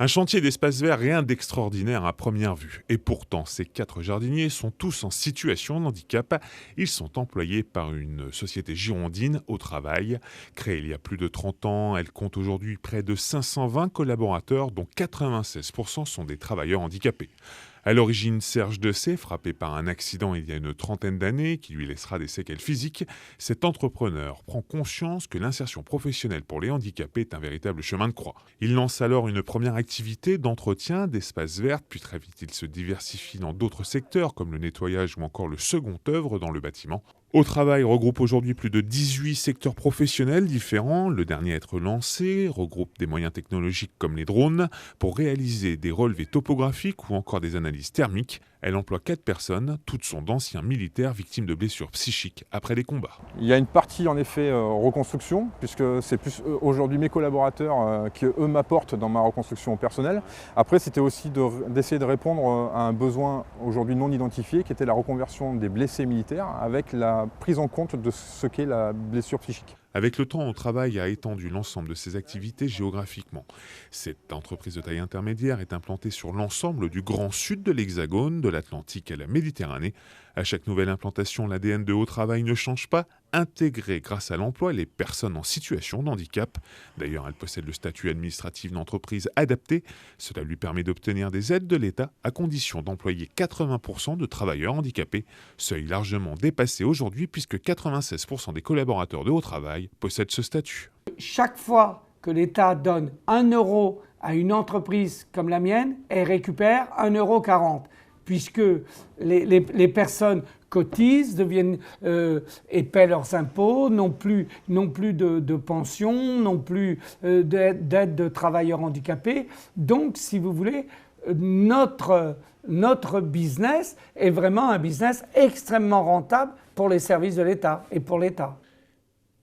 Un chantier d'espace vert, rien d'extraordinaire à première vue. Et pourtant, ces 4 jardiniers sont tous en situation de handicap. Ils sont employés par une société girondine au travail. Créée il y a plus de 30 ans, elle compte aujourd'hui près de 520 collaborateurs, dont 96% sont des travailleurs handicapés. À l'origine, Serge Dessay, frappé par un accident il y a une trentaine d'années qui lui laissera des séquelles physiques, cet entrepreneur prend conscience que l'insertion professionnelle pour les handicapés est un véritable chemin de croix. Il lance alors une première activité d'entretien d'espaces verts, puis très vite il se diversifie dans d'autres secteurs comme le nettoyage ou encore le second œuvre dans le bâtiment. Au Travail regroupe aujourd'hui plus de 18 secteurs professionnels différents. Le dernier à être lancé regroupe des moyens technologiques comme les drones pour réaliser des relevés topographiques ou encore des analyses thermiques. Elle emploie 4 personnes, toutes sont d'anciens militaires victimes de blessures psychiques après des combats. Il y a une partie en effet reconstruction, puisque c'est plus aujourd'hui mes collaborateurs qui eux m'apportent dans ma reconstruction personnelle. Après c'était aussi d'essayer de répondre à un besoin aujourd'hui non identifié qui était la reconversion des blessés militaires avec la prise en compte de ce qu'est la blessure psychique. Avec le temps, Au Travail a étendu l'ensemble de ses activités géographiquement. Cette entreprise de taille intermédiaire est implantée sur l'ensemble du grand sud de l'Hexagone, de l'Atlantique à la Méditerranée. À chaque nouvelle implantation, l'ADN de Au Travail ne change pas, intégrer grâce à l'emploi les personnes en situation de handicap. D'ailleurs, elle possède le statut administratif d'entreprise adapté. Cela lui permet d'obtenir des aides de l'État à condition d'employer 80% de travailleurs handicapés, seuil largement dépassé aujourd'hui puisque 96% des collaborateurs de Au Travail possèdent ce statut. Chaque fois que l'État donne 1 euro à une entreprise comme la mienne, elle récupère 1,40 €, puisque les personnes cotisent, deviennent et paient leurs impôts, n'ont plus de pension, n'ont plus d'aide de travailleurs handicapés. Donc, si vous voulez, notre business est vraiment un business extrêmement rentable pour les services de l'État et pour l'État.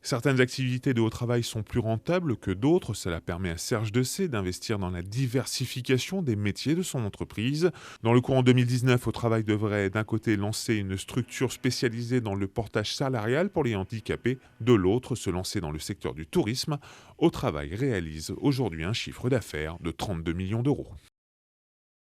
Certaines activités de Au Travail sont plus rentables que d'autres. Cela permet à Serge Dessay d'investir dans la diversification des métiers de son entreprise. Dans le courant 2019, Au Travail devrait d'un côté lancer une structure spécialisée dans le portage salarial pour les handicapés, de l'autre se lancer dans le secteur du tourisme. Au Travail réalise aujourd'hui un chiffre d'affaires de 32 millions d'euros.